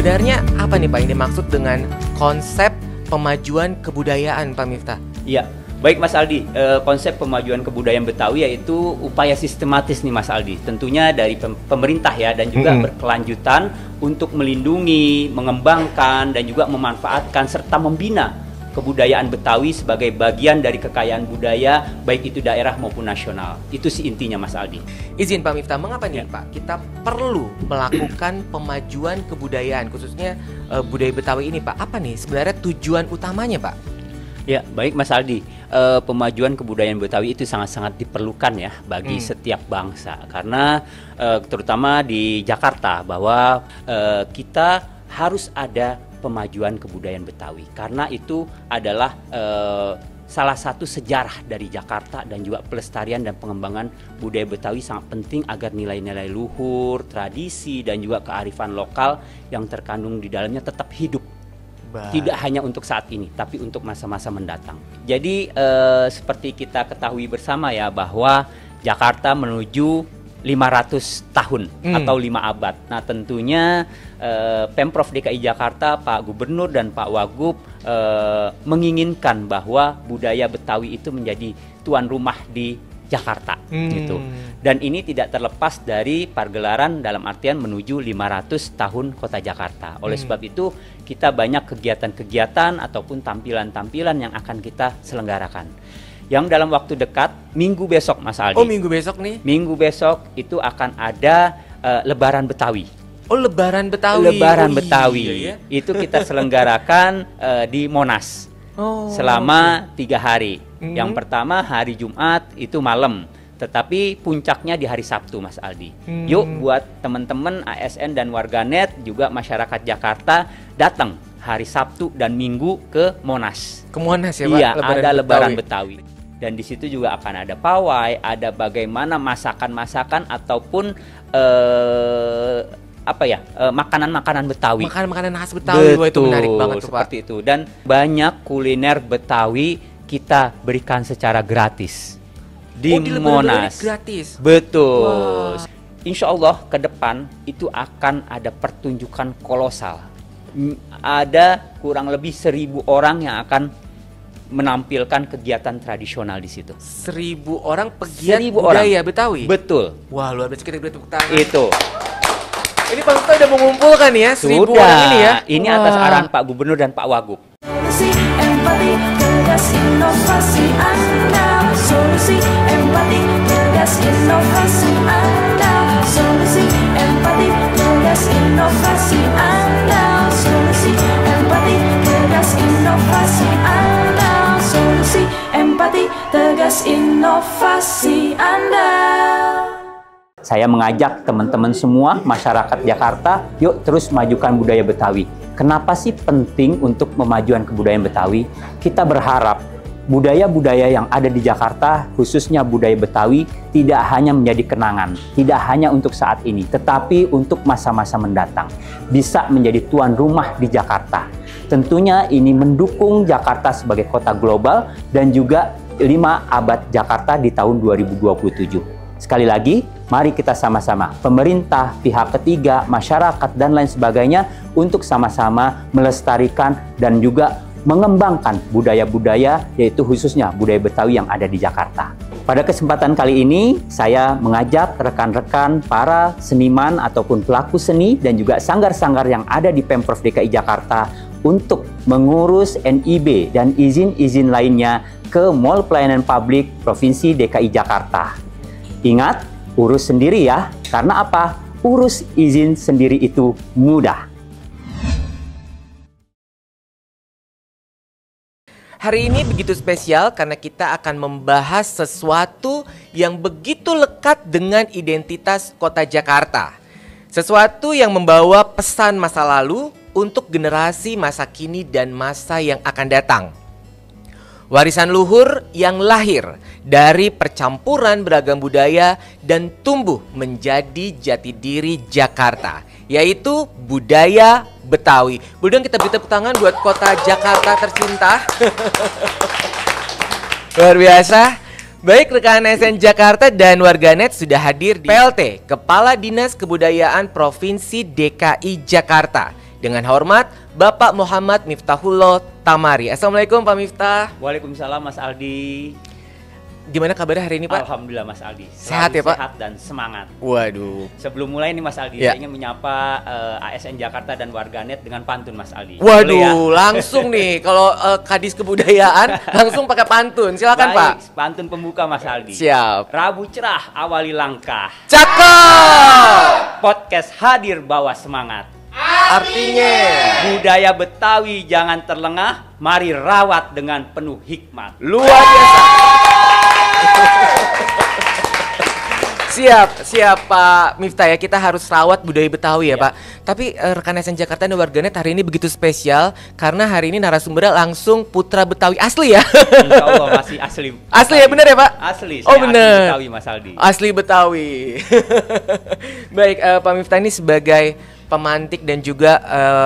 Sebenarnya apa nih Pak yang dimaksud dengan konsep pemajuan kebudayaan Pak Miftah? Iya, baik Mas Aldi, konsep pemajuan kebudayaan Betawi yaitu upaya sistematis nih Mas Aldi. Tentunya dari pemerintah ya, dan juga berkelanjutan untuk melindungi, mengembangkan, dan juga memanfaatkan serta membina kebudayaan Betawi sebagai bagian dari kekayaan budaya baik itu daerah maupun nasional. Itu sih intinya Mas Aldi. Izin Pak Miftah, mengapa nih Pak kita perlu melakukan pemajuan kebudayaan khususnya budaya Betawi ini Pak? Apa nih sebenarnya tujuan utamanya Pak? Ya, baik Mas Aldi. Pemajuan kebudayaan Betawi itu sangat-sangat diperlukan ya bagi setiap bangsa, karena terutama di Jakarta bahwa kita harus ada pemajuan kebudayaan Betawi, karena itu adalah salah satu sejarah dari Jakarta, dan juga pelestarian dan pengembangan budaya Betawi sangat penting agar nilai-nilai luhur, tradisi, dan juga kearifan lokal yang terkandung di dalamnya tetap hidup. Tidak hanya untuk saat ini, tapi untuk masa-masa mendatang. Jadi seperti kita ketahui bersama ya, bahwa Jakarta menuju 500 tahun atau 5 abad. Nah tentunya Pemprov DKI Jakarta, Pak Gubernur dan Pak Wagub menginginkan bahwa budaya Betawi itu menjadi tuan rumah di Jakarta gitu. Dan ini tidak terlepas dari pergelaran dalam artian menuju 500 tahun Kota Jakarta. Oleh sebab itu kita banyak kegiatan-kegiatan ataupun tampilan-tampilan yang akan kita selenggarakan. Yang dalam waktu dekat, minggu besok Mas Aldi. Oh, minggu besok nih? Minggu besok itu akan ada Lebaran Betawi. Oh, Lebaran Betawi. Lebaran Betawi. Iya, ya? Itu kita selenggarakan di Monas selama 3 hari. Yang pertama hari Jumat itu malam, tetapi puncaknya di hari Sabtu Mas Aldi. Yuk buat teman-teman ASN dan warganet juga masyarakat Jakarta datang hari Sabtu dan Minggu ke Monas. Ke Monas ya Pak? Iya, ada Lebaran Betawi. Dan di situ juga akan ada pawai, ada bagaimana masakan-masakan ataupun makanan-makanan Betawi. Makanan-makanan khas Betawi. Wah, itu menarik banget tuh Pak. Seperti itu. Dan banyak kuliner Betawi kita berikan secara gratis di Monas. Gratis. Betul. Wow. Insya Allah ke depan itu akan ada pertunjukan kolosal. Ada kurang lebih 1.000 orang yang akan menampilkan kegiatan tradisional di situ. 1.000 orang pegiat budaya Betawi. Betul. Wah, luar biasa, kita beri tepuk tangan. Itu. Ini Pak Miftah udah mengumpulkan ya 1.000 orang ini ya. Ini atas arahan Pak Gubernur dan Pak Wagub. Empati, tegas inovasi Anda. Solusi empati, tegas inovasi Anda. Solusi empati, tegas inovasi Anda. Solusi empati, tegas inovasi Anda. Solusi empati, tegas inovasi Anda. Saya mengajak teman-teman semua masyarakat Jakarta, yuk terus majukan budaya Betawi. Kenapa sih penting untuk pemajuan kebudayaan Betawi? Kita berharap budaya-budaya yang ada di Jakarta, khususnya budaya Betawi, tidak hanya menjadi kenangan, tidak hanya untuk saat ini, tetapi untuk masa-masa mendatang. Bisa menjadi tuan rumah di Jakarta. Tentunya ini mendukung Jakarta sebagai kota global dan juga 5 abad Jakarta di tahun 2027. Sekali lagi, mari kita sama-sama, pemerintah, pihak ketiga, masyarakat, dan lain sebagainya, untuk sama-sama melestarikan dan juga mengembangkan budaya-budaya, yaitu khususnya budaya Betawi yang ada di Jakarta. Pada kesempatan kali ini, saya mengajak rekan-rekan para seniman ataupun pelaku seni dan juga sanggar-sanggar yang ada di Pemprov DKI Jakarta untuk mengurus NIB dan izin-izin lainnya ke Mall Pelayanan Publik Provinsi DKI Jakarta. Ingat, urus sendiri ya, karena apa? Urus izin sendiri itu mudah. Hari ini begitu spesial karena kita akan membahas sesuatu yang begitu lekat dengan identitas kota Jakarta. Sesuatu yang membawa pesan masa lalu untuk generasi masa kini dan masa yang akan datang. Warisan luhur yang lahir dari percampuran beragam budaya dan tumbuh menjadi jati diri Jakarta, yaitu budaya Betawi. Boleh kita beri tepuk tangan buat kota Jakarta tercinta. Luar biasa. Baik rekan SN Jakarta dan warganet sudah hadir di PLT, Kepala Dinas Kebudayaan Provinsi DKI Jakarta. Dengan hormat, Bapak Muhammad Miftahullah Tamari. Assalamualaikum Pak Miftah. Waalaikumsalam Mas Aldi. Gimana kabarnya hari ini Pak? Alhamdulillah Mas Aldi. Sehat ya Pak? Sehat dan semangat. Waduh. Sebelum mulai nih Mas Aldi, Ya. saya ingin menyapa ASN Jakarta dan warganet dengan pantun Mas Aldi. Boleh Waduh, langsung nih kalau Kadis Kebudayaan langsung pakai pantun. Silakan Baik, Pak. pantun pembuka Mas Aldi. Siap. Rabu cerah awali langkah. Cakep. Podcast hadir bawa semangat. Artinya Budaya Betawi jangan terlengah, mari rawat dengan penuh hikmat. luar biasa. Siap Pak Miftah ya, kita harus rawat budaya Betawi ya Pak. Tapi rekan SN Jakarta dan warganet hari ini begitu spesial karena hari ini narasumbernya langsung putra Betawi asli ya. Insya Allah masih asli. Asli ya, bener ya Pak? Asli. Oh Saya bener. Asli Betawi Mas Aldi. Asli Betawi. Baik Pak Miftah, ini sebagai pemantik dan juga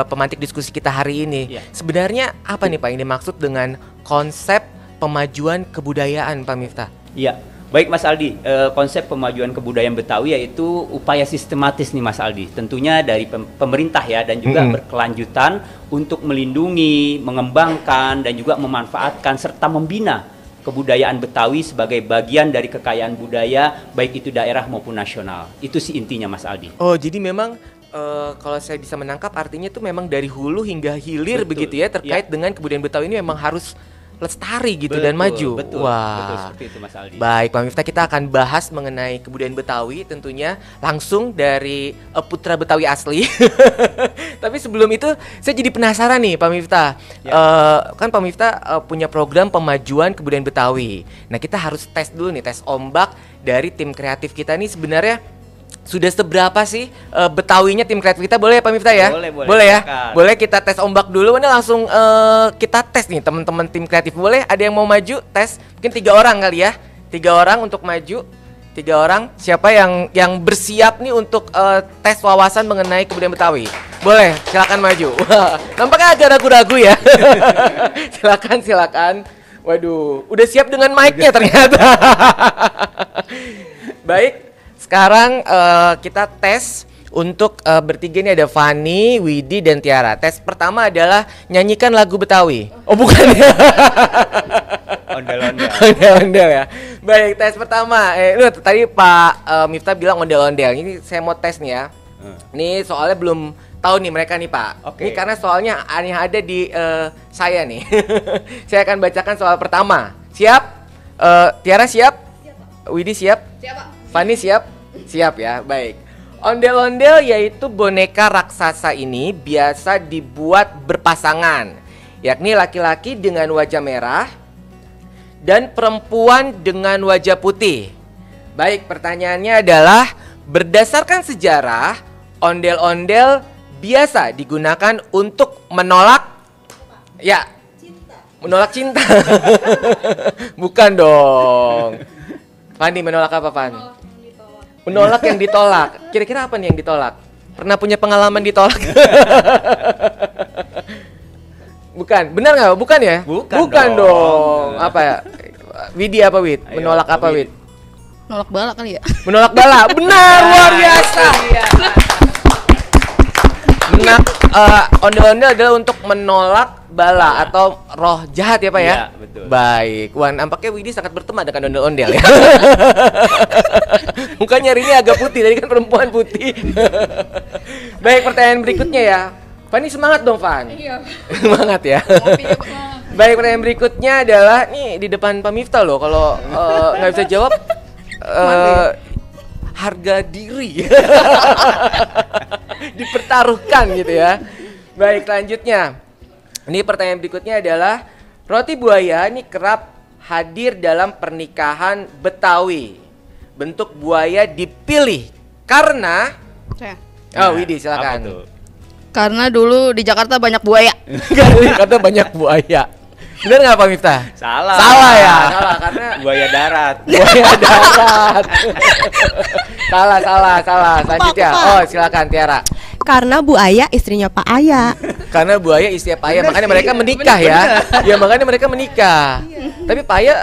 pemantik diskusi kita hari ini. Iya. Sebenarnya apa nih Pak ini maksud dengan konsep pemajuan kebudayaan Pak Miftah? Iya, baik Mas Aldi. Konsep pemajuan kebudayaan Betawi yaitu upaya sistematis nih Mas Aldi. Tentunya dari pemerintah ya dan juga berkelanjutan untuk melindungi, mengembangkan dan juga memanfaatkan serta membina kebudayaan Betawi sebagai bagian dari kekayaan budaya baik itu daerah maupun nasional. Itu sih intinya Mas Aldi. Oh, jadi memang kalau saya bisa menangkap artinya itu memang dari hulu hingga hilir Betul. begitu ya, terkait Ya. dengan kebudayaan Betawi ini memang harus lestari gitu Betul, dan maju. Betul, Wah. betul seperti itu Mas Aldi. Baik Pak Miftah, kita akan bahas mengenai kebudayaan Betawi tentunya langsung dari putra Betawi asli. Tapi sebelum itu saya jadi penasaran nih Pak Miftah. Ya. Kan Pak Miftah punya program pemajuan kebudayaan Betawi. Nah kita harus tes dulu nih, tes ombak dari tim kreatif kita nih sebenarnya sudah seberapa sih Betawinya tim kreatif kita? Boleh ya Pak Miftah ya? Boleh, ya? silakan. Boleh kita tes ombak dulu. Ini langsung kita tes nih teman-teman tim kreatif. Boleh? Ada yang mau maju tes? Mungkin 3 orang kali ya. 3 orang untuk maju. 3 orang. Siapa yang bersiap nih untuk tes wawasan mengenai kebudayaan Betawi? Boleh, silakan maju. Wah, nampaknya agak ragu-ragu ya. Silakan. Waduh, udah siap dengan mic-nya ternyata. Baik. Sekarang kita tes untuk bertiga ini ada Fani, Widi, dan Tiara. Tes pertama adalah nyanyikan lagu Betawi. Oh bukan ya? Ondel-ondel. Ondel-ondel ya. Baik, tes pertama. Lu tadi Pak Miftah bilang ondel-ondel. Ini saya mau tes nih ya. Ini soalnya belum tahu nih mereka nih Pak. Oke. Ini karena soalnya yang ada di saya nih. Saya akan bacakan soal pertama. Siap? Tiara siap? Widi siap? Siapa? Fani siap? Siap ya, baik. Ondel-ondel yaitu boneka raksasa ini biasa dibuat berpasangan, yakni laki-laki dengan wajah merah dan perempuan dengan wajah putih. Baik, pertanyaannya adalah berdasarkan sejarah, ondel-ondel biasa digunakan untuk menolak menolak cinta. Bukan dong. Fani menolak apa, Fan? Menolak yang ditolak. Kira-kira apa nih yang ditolak? Pernah punya pengalaman ditolak? Bukan. Benar nggak? Bukan ya? Bukan dong. dong. Apa ya? Widi apa, Wid? Ayo, Menolak apa, Wid? Wid? Nolak bala kali ya? Menolak bala. Benar, luar biasa. Ondel-ondel adalah untuk menolak bala atau roh jahat ya Pak ya? Iya, betul. Baik, wah nampaknya Widi sangat berteman dengan ondel-ondel ya. Mukanya hari ini agak putih, tadi kan perempuan putih. Baik, pertanyaan berikutnya ya. Fani semangat dong Fan. Iya. Semangat ya. Baik, pertanyaan berikutnya adalah nih di depan Pak Miftah loh. Kalau nggak bisa jawab, harga diri dipertaruhkan gitu ya. Baik, selanjutnya. Ini pertanyaan berikutnya adalah Roti buaya ini kerap hadir dalam pernikahan Betawi. Bentuk buaya dipilih karena Saya. Widi silakan. Apa tuh? Karena dulu di Jakarta banyak buaya. Kata banyak buaya. Bener nggak Pak Miftah? Salah. Salah ya, salah karena Buaya darat. buaya darat. salah. Selanjutnya, silakan Tiara. Karena Bu Aya istrinya Pak Aya. Karena buaya istri Pak Aya, makanya mereka menikah ya. Ya makanya mereka menikah. Tapi Pak Aya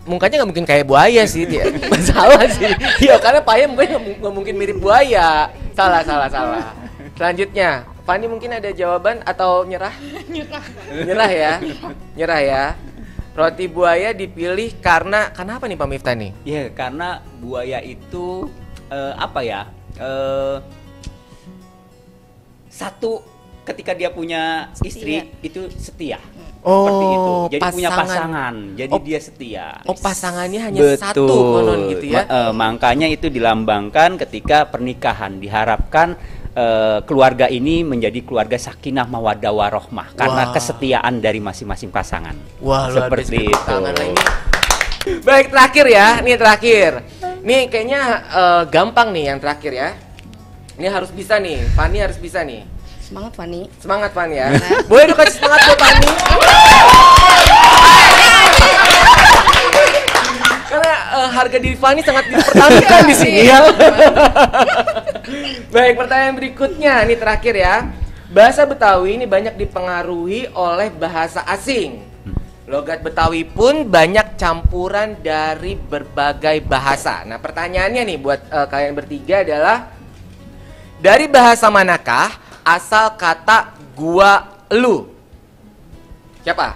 mukanya nggak mungkin kayak buaya sih dia. Salah sih. Iya karena Pak Aya mukanya nggak mungkin mirip buaya. Salah. Selanjutnya, Fani mungkin ada jawaban atau nyerah? Nyerah ya. Roti buaya dipilih karena apa nih Pak Miftah nih? Ya, karena buaya itu satu, ketika dia punya istri itu setia. Seperti itu. Jadi punya pasangan. Jadi dia setia. Pasangannya hanya satu konon gitu ya. Makanya itu dilambangkan ketika pernikahan. Diharapkan keluarga ini menjadi keluarga sakinah mawaddah warohmah karena kesetiaan dari masing-masing pasangan. Wah, luar biasa. Seperti itu. Baik, terakhir ya. Nih terakhir. Nih kayaknya gampang nih yang terakhir ya. Ini harus bisa nih. Fani harus bisa nih. Semangat Fani. Semangat Fani ya. Boleh dong kasih semangat buat Fani. Karena harga diri Fani sangat dipertaruhkan di sini ya. Baik, pertanyaan berikutnya ini terakhir ya. Bahasa Betawi ini banyak dipengaruhi oleh bahasa asing. Logat Betawi pun banyak campuran dari berbagai bahasa. Nah, pertanyaannya nih buat kalian bertiga adalah dari bahasa manakah asal kata gua lu? Siapa?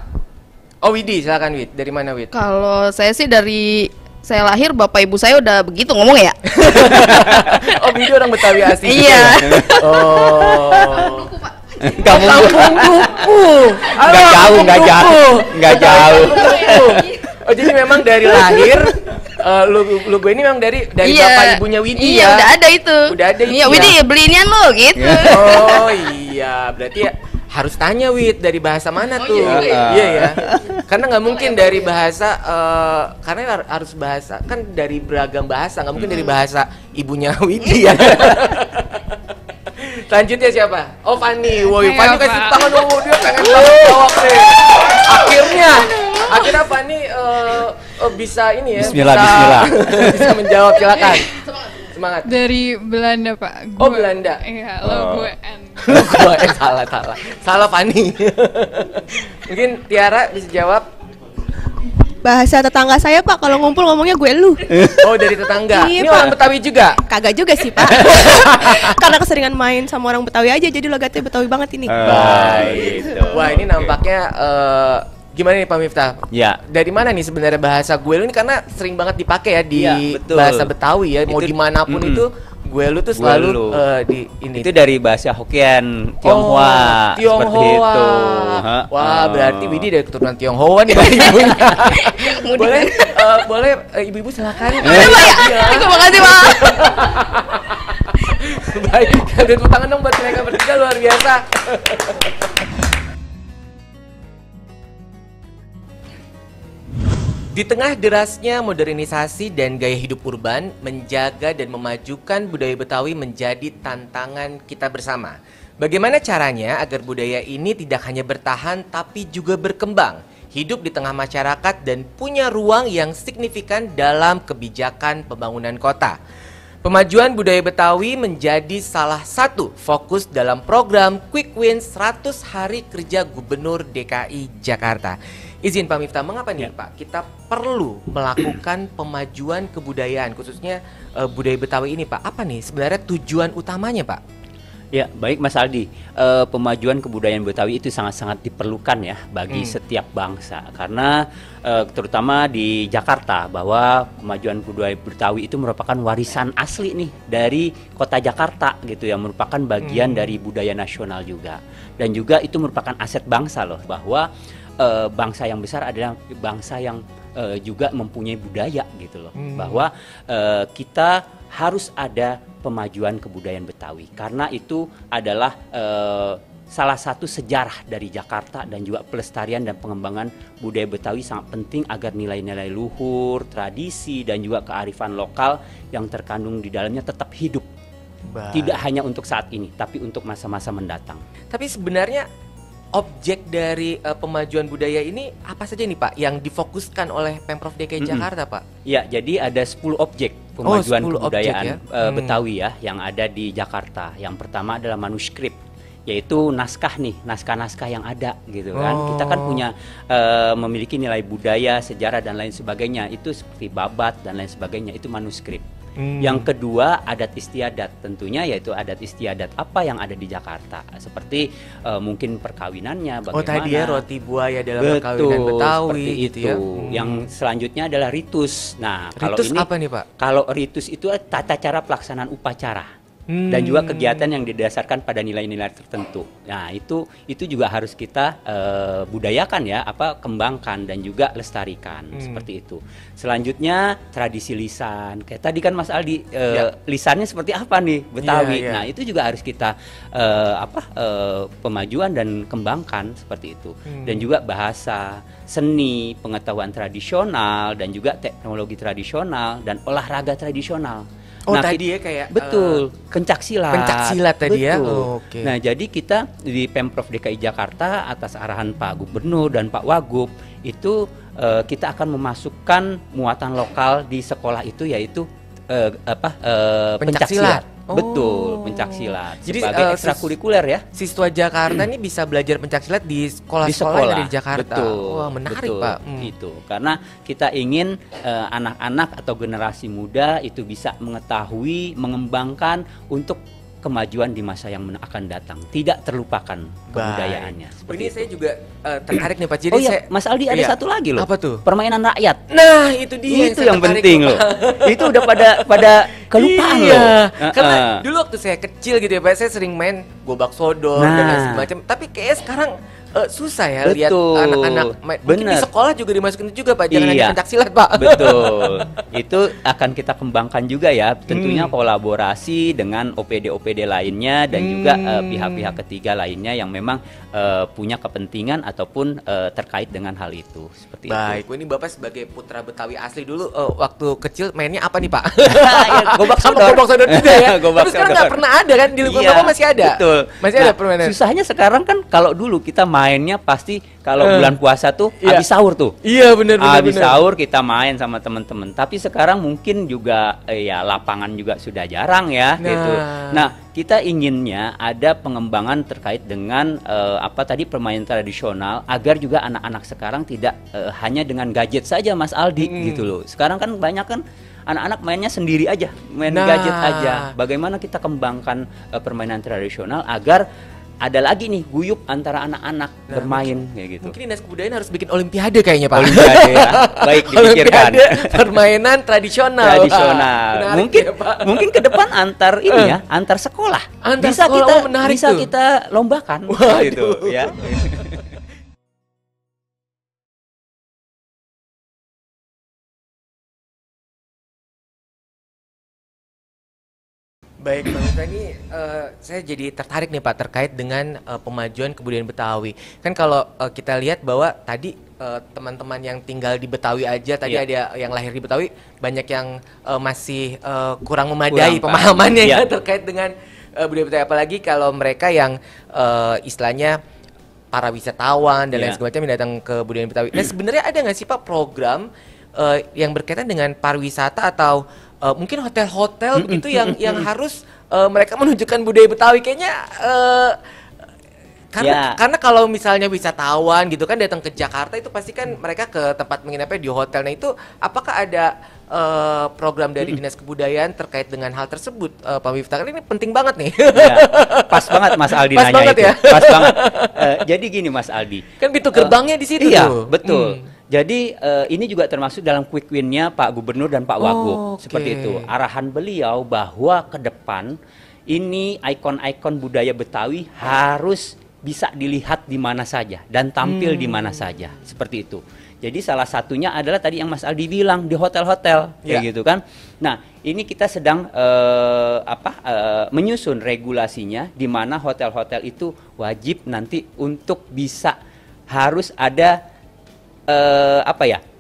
Widi, silakan Wid. Dari mana Wid? Kalau saya sih dari saya lahir bapak ibu saya udah begitu ngomong ya. Widi orang Betawi asli. Iya. Kampung Duku. Nggak jauh. Jadi memang dari lahir lu gue ini memang dari bapak ibunya Widi ya. Udah ada itu. Iya, Widi beli inian lo gitu. Oh iya, berarti ya harus tanya Wid dari bahasa mana tuh? Iya ya. Karena nggak mungkin dari bahasa karena harus bahasa kan dari beragam bahasa, nggak mungkin dari bahasa ibunya Widi ya. Selanjutnya siapa? Fani. Woi, Fani kasih tangan dulu, dia pengen banget jawab nih. Akhirnya Fani bisa ini ya. Bismillah. Bisa menjawab, silakan. Semangat. Dari Belanda Pak. Belanda. Iya, lo gue N. Salah Fani. Mungkin Tiara bisa jawab. Bahasa tetangga saya Pak, kalau ngumpul ngomongnya gue lu. Dari tetangga. Iya, Ini Pak. orang Betawi juga? Kagak juga sih Pak. Karena keseringan main sama orang Betawi aja, jadi logatnya Betawi banget ini. Baik. Wah, ini nampaknya gimana nih Pak Miftah? Ya. Dari mana nih sebenarnya bahasa gue lu ini karena sering banget dipakai ya di betul. bahasa Betawi ya. Mau dimanapun itu gue lu tuh selalu di ini. Itu dari bahasa Hokkien, Tionghoa. Seperti itu. Wah, berarti Widi dari keturunan Tionghoa nih dari ibunya. boleh ibu-ibu silakan. Terima kasih Pak. Baik, tepuk tangan dong buat mereka bertiga, luar biasa. Di tengah derasnya modernisasi dan gaya hidup urban, menjaga dan memajukan budaya Betawi menjadi tantangan kita bersama. Bagaimana caranya agar budaya ini tidak hanya bertahan tapi juga berkembang, hidup di tengah masyarakat dan punya ruang yang signifikan dalam kebijakan pembangunan kota. Pemajuan budaya Betawi menjadi salah satu fokus dalam program Quick Win 100 Hari Kerja Gubernur DKI Jakarta. Izin Pak Miftah, mengapa nih Pak kita perlu melakukan pemajuan kebudayaan khususnya budaya Betawi ini Pak? Apa nih sebenarnya tujuan utamanya Pak? Ya, baik Mas Aldi. Pemajuan kebudayaan Betawi itu sangat-sangat diperlukan ya bagi setiap bangsa. Karena terutama di Jakarta bahwa kemajuan budaya Betawi itu merupakan warisan asli nih dari kota Jakarta gitu yang merupakan bagian dari budaya nasional juga. Dan juga itu merupakan aset bangsa loh, bahwa bangsa yang besar adalah bangsa yang juga mempunyai budaya gitu loh. Bahwa kita harus ada pemajuan kebudayaan Betawi karena itu adalah salah satu sejarah dari Jakarta dan juga pelestarian dan pengembangan budaya Betawi sangat penting agar nilai-nilai luhur, tradisi dan juga kearifan lokal yang terkandung di dalamnya tetap hidup. Tidak hanya untuk saat ini, tapi untuk masa-masa mendatang. Tapi sebenarnya objek dari pemajuan budaya ini apa saja nih Pak yang difokuskan oleh Pemprov DKI Jakarta Pak? Ya, jadi ada 10 objek pemajuan 10 kebudayaan objek ya? Betawi ya yang ada di Jakarta. Yang pertama adalah manuskrip, yaitu naskah-naskah yang ada gitu kan. Kita kan punya memiliki nilai budaya, sejarah dan lain sebagainya. Itu seperti babat dan lain sebagainya, itu manuskrip. Yang kedua adat istiadat, tentunya yaitu adat istiadat apa yang ada di Jakarta, seperti mungkin perkawinannya bagaimana. Tadi ya roti buaya dalam perkawinan Betawi itu ya. Yang selanjutnya adalah ritus. Nah, kalau Ritus ini apa nih Pak? Kalau ritus itu tata cara pelaksanaan upacara. Dan juga kegiatan yang didasarkan pada nilai-nilai tertentu. Nah, itu juga harus kita budayakan ya, kembangkan dan juga lestarikan seperti itu. Selanjutnya tradisi lisan. Kayak tadi kan Mas Aldi lisannya seperti apa nih Betawi. Nah, itu juga harus kita pemajuan dan kembangkan seperti itu. Dan juga bahasa, seni, pengetahuan tradisional dan juga teknologi tradisional dan olahraga tradisional. Tadi ya kayak betul, pencaksilat. Pencaksilat tadi ya. Oke. Nah, jadi kita di Pemprov DKI Jakarta atas arahan Pak Gubernur dan Pak Wagub itu kita akan memasukkan muatan lokal di sekolah itu, yaitu pencaksilat. Betul, pencaksilat. Jadi sebagai ekstrakurikuler ya. Siswa Jakarta ini bisa belajar pencaksilat di sekolah-sekolah yang ada di Jakarta. Betul. Wah, menarik betul, Pak. Itu karena kita ingin anak-anak atau generasi muda itu bisa mengetahui, mengembangkan untuk kemajuan di masa yang akan datang, tidak terlupakan kebudayaannya. Ini saya juga tertarik nih Pak. Jadi Mas Aldi ada satu lagi loh. Apa tuh? Permainan rakyat. Nah, itu dia. Itu yang penting loh. Itu udah pada kelupaan loh. Karena dulu waktu saya kecil gitu ya Pak, saya sering main gobak sodor dan lain semacam. Tapi kayaknya sekarang susah ya lihat anak-anak main. Mungkin di sekolah juga dimasukin juga Pak, jangan hanya pencaksilat Pak. Betul. Itu akan kita kembangkan juga ya. Tentunya kolaborasi dengan OPD-OPD lainnya dan juga pihak-pihak ketiga lainnya yang memang punya kepentingan ataupun terkait dengan hal itu. Seperti Baik, itu. ini Bapak sebagai putra Betawi asli dulu waktu kecil mainnya apa nih Pak? Gobak sama sodor. gobak sodor juga ya. Gobak Tapi sekarang sodor. nggak pernah ada kan di lingkungan Bapak masih ada? Betul. Masih ada permainan. Susahnya sekarang kan kalau dulu kita mainnya pasti kalau bulan puasa tuh habis sahur tuh. Iya benar. Habis sahur kita main sama teman-teman. Tapi sekarang mungkin juga ya lapangan juga sudah jarang ya gitu. Nah, kita inginnya ada pengembangan terkait dengan permainan tradisional agar juga anak-anak sekarang tidak hanya dengan gadget saja Mas Aldi gitu loh. Sekarang kan banyak kan anak-anak mainnya sendiri aja, main gadget aja. Bagaimana kita kembangkan permainan tradisional agar ada lagi nih guyup antara anak-anak bermain kayak gitu. Mungkin Dinas Kebudayaan harus bikin olimpiade kayaknya Pak. Olimpiade ya. Baik dipikirkan. Permainan tradisional. Mungkin mungkin ke depan antar ini ya, antar sekolah. Bisa kita lombakan gitu ya. Baik, Bang Yuta, ini saya jadi tertarik nih Pak terkait dengan pemajuan kebudayaan Betawi. Kan kalau kita lihat bahwa tadi teman-teman yang tinggal di Betawi aja, tadi ada yang lahir di Betawi, banyak yang masih kurang memadai pemahamannya ya terkait dengan budaya Betawi. Apalagi kalau mereka yang istilahnya para wisatawan dan lain sebagainya yang datang ke budaya Betawi. Nah sebenarnya ada nggak sih Pak program yang berkaitan dengan pariwisata atau mungkin hotel-hotel begitu yang harus mereka menunjukkan budaya Betawi kayaknya karena kalau misalnya wisatawan gitu kan datang ke Jakarta itu pasti kan mereka ke tempat menginapnya di hotel. Nah itu apakah ada program dari Dinas Kebudayaan terkait dengan hal tersebut Pak Miftah? Ini penting banget nih. Ya, pas banget Mas Aldi pas nanya banget itu. Ya? Pas banget. Jadi gini Mas Aldi. Kan pintu gerbangnya di situ tuh. Betul. Jadi ini juga termasuk dalam quick win-nya Pak Gubernur dan Pak Wagub. Seperti itu. Arahan beliau bahwa ke depan ini ikon-ikon budaya Betawi harus bisa dilihat di mana saja dan tampil di mana saja. Seperti itu. Jadi salah satunya adalah tadi yang Mas Aldi bilang di hotel-hotel kayak gitu kan. Nah, ini kita sedang menyusun regulasinya di mana hotel-hotel itu wajib nanti untuk bisa harus ada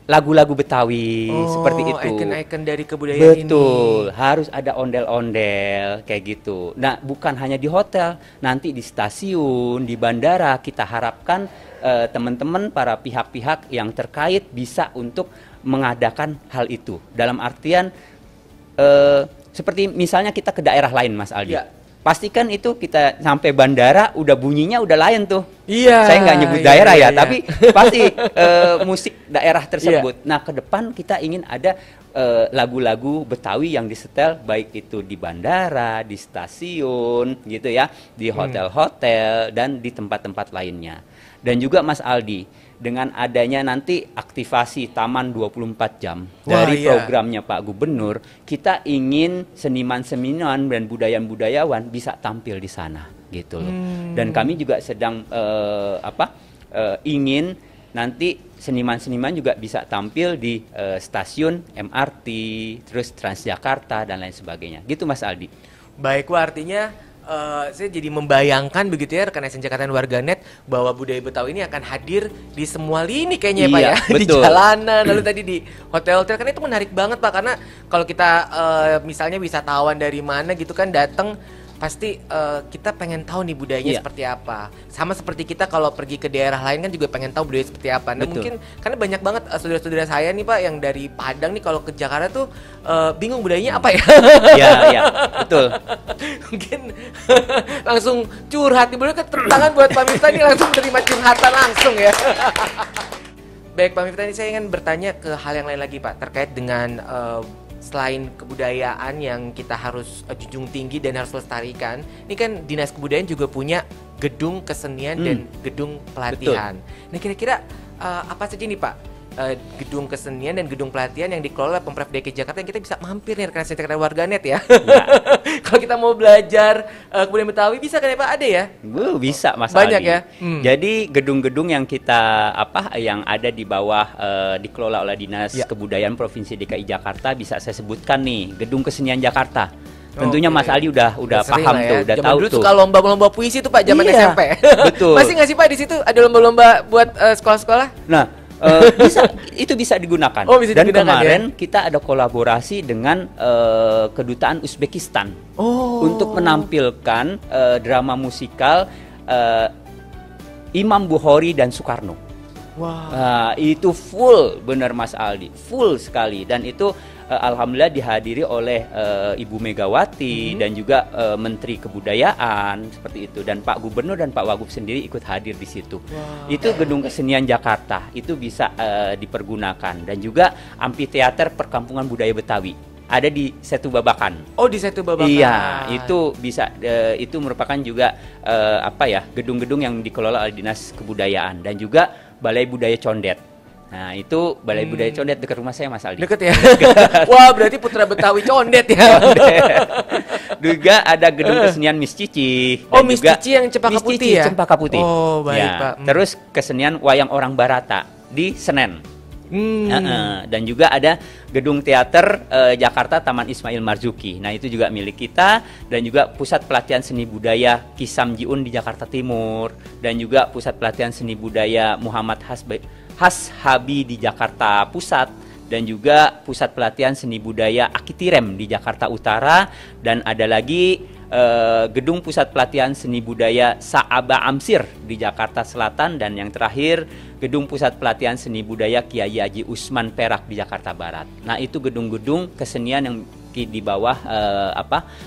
lagu-lagu Betawi seperti itu. Icon-icon dari kebudayaan ini. Betul, harus ada ondel-ondel kayak gitu. Nah, bukan hanya di hotel, nanti di stasiun, di bandara kita harapkan teman-teman para pihak-pihak yang terkait bisa untuk mengadakan hal itu. Dalam artian seperti misalnya kita ke daerah lain, Mas Aldi. Ya. Pastikan itu kita sampai bandara udah bunyinya udah lain tuh. Iya. Saya nggak nyebut daerah ya, tapi pasti musik daerah tersebut. Nah, ke depan kita ingin ada lagu-lagu Betawi yang disetel baik itu di bandara, di stasiun, gitu ya, di hotel-hotel dan di tempat-tempat lainnya. Dan juga Mas Aldi, dengan adanya nanti aktivasi Taman 24 jam dari programnya Pak Gubernur, kita ingin seniman-seniman dan budayawan bisa tampil di sana gitu loh. Dan kami juga sedang ingin nanti seniman-seniman juga bisa tampil di stasiun MRT, terus Transjakarta dan lain sebagainya. Gitu Mas Aldi. Baik, artinya saya jadi membayangkan begitu ya rekan SN Jakarta dan warganet bahwa budaya Betawi ini akan hadir di semua lini kayaknya ya Pak ya. Di jalanan, lalu tadi di hotel-hotel, kan itu menarik banget Pak, karena kalau kita misalnya wisatawan dari mana gitu kan datang, pasti kita pengen tahu nih budayanya seperti apa. Sama seperti kita kalau pergi ke daerah lain kan juga pengen tahu budaya seperti apa. Nah mungkin karena banyak banget saudara-saudara saya nih Pak yang dari Padang nih kalau ke Jakarta tuh bingung budayanya apa ya. Iya, betul. Mungkin langsung curhat. Boleh ke tangan buat Pak Miftah nih langsung terima curhatan langsung ya. Baik Pak Miftah, ini saya ingin bertanya ke hal yang lain lagi Pak, terkait dengan selain kebudayaan yang kita harus junjung tinggi dan harus lestarikan, ini kan Dinas Kebudayaan juga punya gedung kesenian dan gedung pelatihan. Betul. Nah kira-kira apa saja nih Pak gedung kesenian dan gedung pelatihan yang dikelola Pemprov DKI Jakarta yang kita bisa mampir nih rekan Jakarta warganet ya? Kalau kita mau belajar kebudayaan Betawi bisa kan ya Pak? Ada ya? Bisa Mas Banyak Aldi. Ya? Jadi gedung-gedung yang kita yang ada di bawah dikelola oleh Dinas Kebudayaan Provinsi DKI Jakarta bisa saya sebutkan nih, Gedung Kesenian Jakarta. Tentunya Mas Aldi udah paham tuh, udah tahu dulu tuh. Suka lomba-lomba puisi tuh Pak zaman SMP. Betul. Masih nggak sih Pak di situ ada lomba-lomba buat sekolah-sekolah? Nah, itu bisa digunakan. Bisa dan digunakan, kemarin kita ada kolaborasi dengan kedutaan Uzbekistan untuk menampilkan drama musikal Imam Bukhari dan Soekarno. Itu full, benar Mas Aldi, full sekali, dan itu alhamdulillah dihadiri oleh Ibu Megawati dan juga Menteri Kebudayaan seperti itu, dan Pak Gubernur dan Pak Wagub sendiri ikut hadir di situ. Itu Gedung Kesenian Jakarta, itu bisa dipergunakan, dan juga Amphitheater Perkampungan Budaya Betawi ada di Setu Babakan. Di Setu Babakan. Iya, itu bisa itu merupakan juga gedung-gedung yang dikelola oleh Dinas Kebudayaan, dan juga Balai Budaya Condet. Nah, itu Balai Budaya Condet dekat rumah saya Mas Aldi. Deket ya? Wah, berarti putra Betawi Condet ya. Juga ada Gedung Kesenian Miss Cici. Miss Cici yang Cempaka Putih ya? Cempaka Putih. Baik Pak. Terus kesenian Wayang Orang Barata di Senen. Dan juga ada Gedung Teater Jakarta Taman Ismail Marzuki. Nah, itu juga milik kita, dan juga Pusat Pelatihan Seni Budaya Kisam Jiun di Jakarta Timur, dan juga Pusat Pelatihan Seni Budaya Muhammad Hashabi di Jakarta Pusat, dan juga Pusat Pelatihan Seni Budaya Akitirem di Jakarta Utara, dan ada lagi Gedung Pusat Pelatihan Seni Budaya Saaba Amsir di Jakarta Selatan, dan yang terakhir Gedung Pusat Pelatihan Seni Budaya Kiai Haji Usman Perak di Jakarta Barat. Nah, itu gedung-gedung kesenian yang di bawah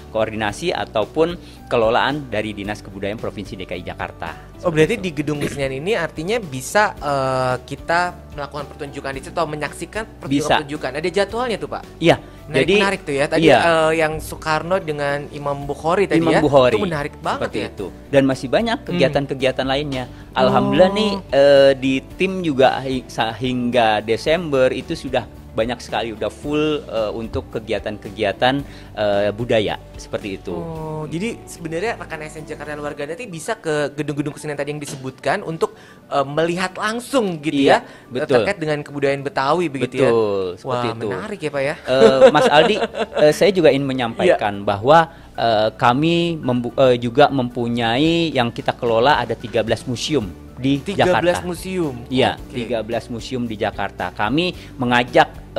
koordinasi ataupun kelolaan dari Dinas Kebudayaan Provinsi DKI Jakarta. Berarti di gedung kesenian ini artinya bisa kita melakukan pertunjukan di situ atau menyaksikan pertunjukan. Ada jadwalnya tuh Pak? Iya. Jadi menarik tuh ya. Tadi yang Soekarno dengan Imam Bukhari tadi Imam Bukhari. Itu menarik banget ya. Itu. Dan masih banyak kegiatan-kegiatan lainnya. Alhamdulillah nih di tim juga hingga Desember itu sudah banyak sekali, udah full untuk kegiatan-kegiatan budaya seperti itu. Oh, jadi sebenarnya rekan SN Jakarta Luarga nanti bisa ke gedung-gedung kesenian tadi yang disebutkan untuk melihat langsung gitu Iya, ya, betul. terkait dengan kebudayaan Betawi begitu ya. Betul, seperti Wah, itu. menarik ya Pak ya. Mas Aldi, saya juga ingin menyampaikan bahwa kami juga mempunyai yang kita kelola ada 13 museum di 13 Jakarta. museum. Iya, Oke. 13 museum di Jakarta. Kami mengajak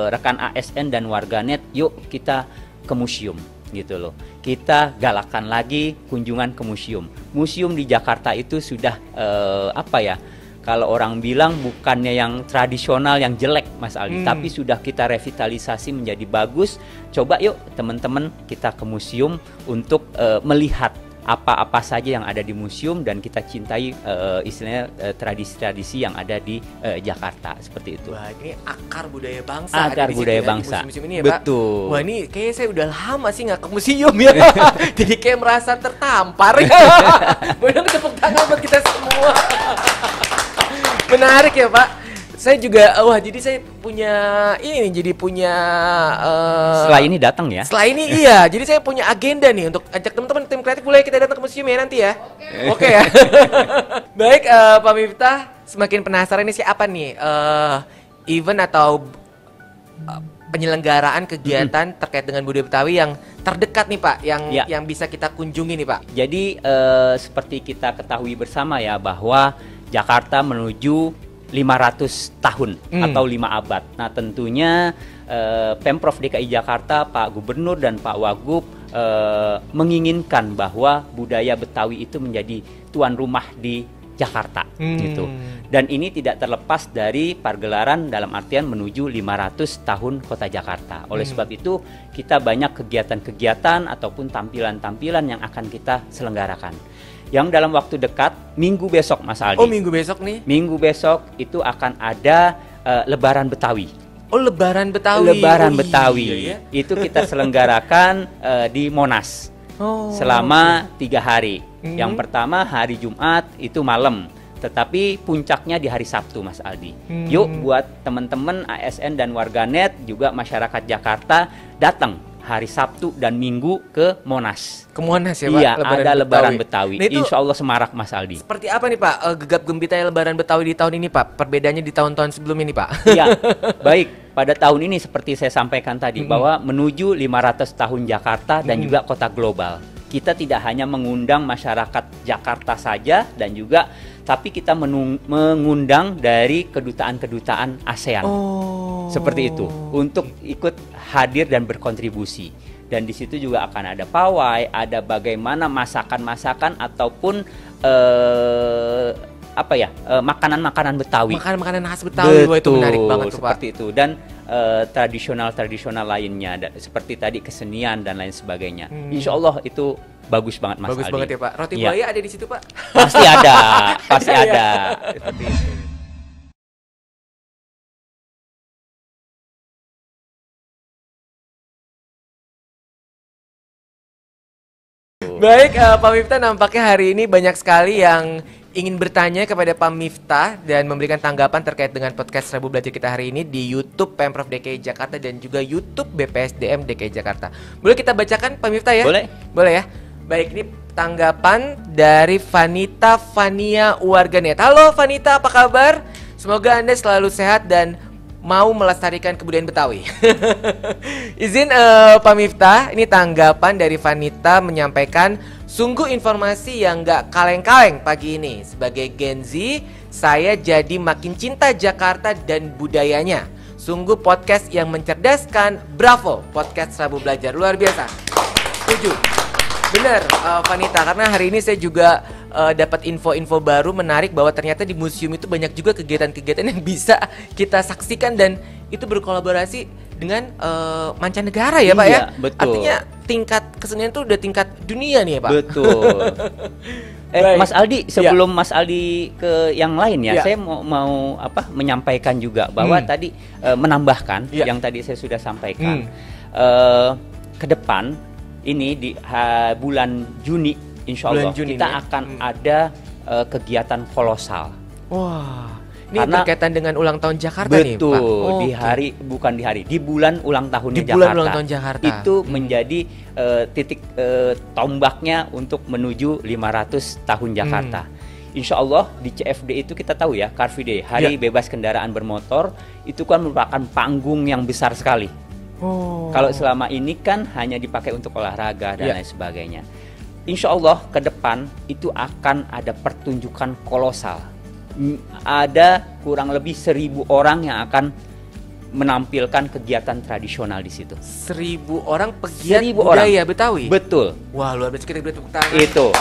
rekan ASN dan warganet, yuk kita ke museum gitu loh. Kita galakan lagi kunjungan ke museum. Museum di Jakarta itu sudah apa ya? Kalau orang bilang bukannya yang tradisional yang jelek Mas Aldi, tapi sudah kita revitalisasi menjadi bagus. Coba yuk teman-teman kita ke museum untuk melihat apa-apa saja yang ada di museum dan kita cintai istilahnya tradisi-tradisi yang ada di Jakarta seperti itu. Wah, ini akar budaya bangsa. Akar ada di situ budaya ya, di bangsa. museum-museum ini ya, Betul. Pak. Wah, ini kayaknya saya udah lama sih nggak ke museum ya. Jadi kayak merasa tertampar ya. Boleh tepuk tangan buat kita semua. Menarik ya, Pak. Saya juga, wah jadi saya punya ini nih, jadi punya Setelah ini datang ya. setelah ini iya, jadi saya punya agenda nih untuk ajak teman-teman tim kreatif, boleh kita datang ke museum ya nanti ya. Oke ya. Baik, Pak Miftah, semakin penasaran ini siapa nih event atau penyelenggaraan kegiatan terkait dengan budaya Betawi yang terdekat nih Pak, Ya. yang bisa kita kunjungi nih Pak. Jadi seperti kita ketahui bersama ya bahwa Jakarta menuju 500 tahun atau 5 abad. Nah tentunya Pemprov DKI Jakarta, Pak Gubernur dan Pak Wagub menginginkan bahwa budaya Betawi itu menjadi tuan rumah di Jakarta gitu. Dan ini tidak terlepas dari pergelaran dalam artian menuju 500 tahun Kota Jakarta. Oleh sebab itu kita banyak kegiatan-kegiatan ataupun tampilan-tampilan yang akan kita selenggarakan. Yang dalam waktu dekat, minggu besok Mas Aldi. Oh, minggu besok nih. Minggu besok itu akan ada Lebaran Betawi. Oh, Lebaran Betawi. Lebaran Oh, Betawi. iya ya. Itu kita selenggarakan di Monas Oh, selama 3 hari. Mhm. Yang pertama hari Jumat itu malam, tetapi puncaknya di hari Sabtu Mas Aldi. Yuk buat teman-teman ASN dan warganet juga masyarakat Jakarta datang hari Sabtu dan Minggu ke Monas. ke Monas ya Pak. Iya, ada Lebaran Betawi. Nah, itu Insya Allah semarak Mas Aldi. seperti apa nih Pak gegap gempitanya Lebaran Betawi di tahun ini Pak? Perbedaannya di tahun-tahun sebelum ini Pak? Iya, baik. Pada tahun ini seperti saya sampaikan tadi bahwa menuju 500 tahun Jakarta dan juga kota global. Kita tidak hanya mengundang masyarakat Jakarta saja dan juga tapi kita mengundang dari kedutaan-kedutaan ASEAN. Oh. Seperti itu untuk ikut hadir dan berkontribusi. Dan di situ juga akan ada pawai, ada bagaimana masakan-masakan ataupun makanan-makanan Betawi. Makanan-makanan khas Betawi. Wah, itu menarik banget tuh Pak. Seperti itu dan tradisional-tradisional lainnya seperti tadi kesenian dan lain sebagainya. Insya Allah itu bagus banget Mas Bagus Aldi. banget ya Pak. Roti Iya. buaya ada di situ Pak? Pasti ada, pasti Ada ya? ada. Seperti itu. Baik, Pak Miftah, nampaknya hari ini banyak sekali yang ingin bertanya kepada Pak Miftah dan memberikan tanggapan terkait dengan podcast Rabu Belajar kita hari ini di YouTube Pemprov DKI Jakarta dan juga YouTube BPSDM DKI Jakarta. Boleh kita bacakan Pak Miftah ya? Boleh. Boleh ya? Baik, ini tanggapan dari Vanita Vania Warganet. Halo Vanita, apa kabar? Semoga Anda selalu sehat dan mau melestarikan kebudayaan Betawi. Izin Pak Miftah, ini tanggapan dari Vanita menyampaikan sungguh informasi yang gak kaleng-kaleng pagi ini. Sebagai Gen Z, saya jadi makin cinta Jakarta dan budayanya. Sungguh podcast yang mencerdaskan. Bravo, podcast Rabu Belajar, luar biasa. Setuju. Benar, Vanita, karena hari ini saya juga dapat info-info baru menarik bahwa ternyata di museum itu banyak juga kegiatan-kegiatan yang bisa kita saksikan dan itu berkolaborasi dengan mancanegara ya Pak ya. Iya, betul. Artinya tingkat kesenian itu udah tingkat dunia nih ya Pak. Betul. Baik. Mas Aldi, sebelum Mas Aldi ke yang lain ya, Ya. saya mau menyampaikan juga bahwa tadi menambahkan Ya. yang tadi saya sudah sampaikan. Ke depan ini di bulan Juni, insya Bulan Allah Juni kita nih. akan ada kegiatan kolosal. Wah, Ini berkaitan dengan ulang tahun Jakarta nih, Pak. Betul, di bulan ulang tahunnya Di bulan Jakarta. ulang tahun Jakarta. Itu menjadi titik tombaknya untuk menuju 500 tahun Jakarta. Insya Allah di CFD itu kita tahu ya, Car Free Day, Hari Bebas Kendaraan Bermotor, itu kan merupakan panggung yang besar sekali. Kalau selama ini kan hanya dipakai untuk olahraga dan lain sebagainya. Insya Allah ke depan itu akan ada pertunjukan kolosal. Ada kurang lebih 1.000 orang yang akan menampilkan kegiatan tradisional di situ. 1.000 orang pegiat 1.000 budaya orang. Betawi. Betul. Wah, luar biasa, kita beri tepuk tangan. Itu.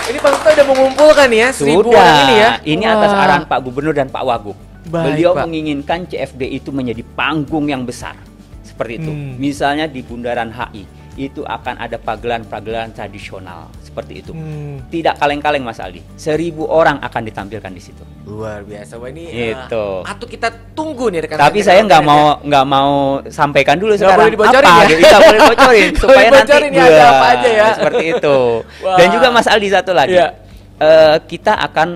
Ini Pak Miftah udah mengumpulkan ya 1.000 Sudah. orang ini ya. Ini Wah. atas arahan Pak Gubernur dan Pak Wagub. Baik, Beliau Pak. menginginkan CFD itu menjadi panggung yang besar. Seperti itu. Misalnya di Bundaran HI itu akan ada pagelaran-pagelaran tradisional seperti itu. Tidak kaleng-kaleng Mas Aldi. 1.000 orang akan ditampilkan di situ. Luar biasa. Wah, ini Gitu. patut kita tunggu nih rekan. Tapi saya nggak mau sampaikan dulu Nggak sekarang boleh dibocorin apa ya? gitu. Nggak boleh bocorin supaya nanti dibocorin ya, ada apa aja ya. seperti itu. Wah. Dan juga Mas Aldi satu lagi. Iya. Kita akan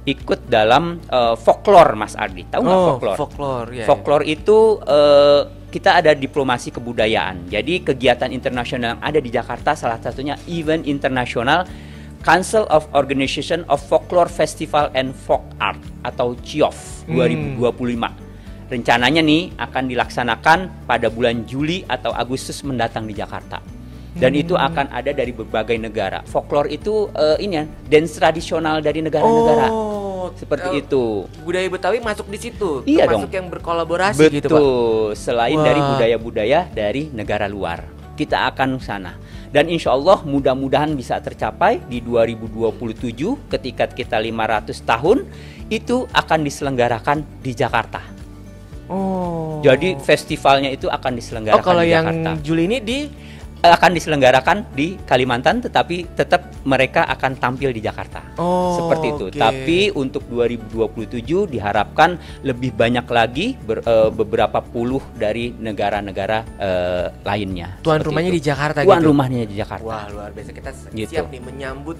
ikut dalam folklore Mas Aldi. Tahu nggak folklore? Folklore ya. Folklore itu kita ada diplomasi kebudayaan. Jadi kegiatan internasional yang ada di Jakarta salah satunya event internasional Council of Organization of Folklore Festival and Folk Art atau CIOF 2025. Rencananya nih akan dilaksanakan pada bulan Juli atau Agustus mendatang di Jakarta. Dan itu akan ada dari berbagai negara. Folklore itu dance tradisional dari negara-negara. Seperti itu. Budaya Betawi masuk di situ. Iya termasuk dong. yang berkolaborasi Betul. gitu, Pak. Selain Wah. dari budaya-budaya dari negara luar, kita akan sana. Dan insya Allah mudah-mudahan bisa tercapai di 2027 ketika kita 500 tahun itu akan diselenggarakan di Jakarta. Jadi festivalnya itu akan diselenggarakan kalau di yang Jakarta. Juli ini di Akan diselenggarakan di Kalimantan, tetapi tetap mereka akan tampil di Jakarta. Seperti itu. Oke. Tapi untuk 2027 diharapkan lebih banyak lagi beberapa puluh dari negara-negara lainnya. tuan Seperti rumahnya itu. di Jakarta Tuan gitu. rumahnya di Jakarta. Wah, luar biasa, kita Gitu. siap nih menyambut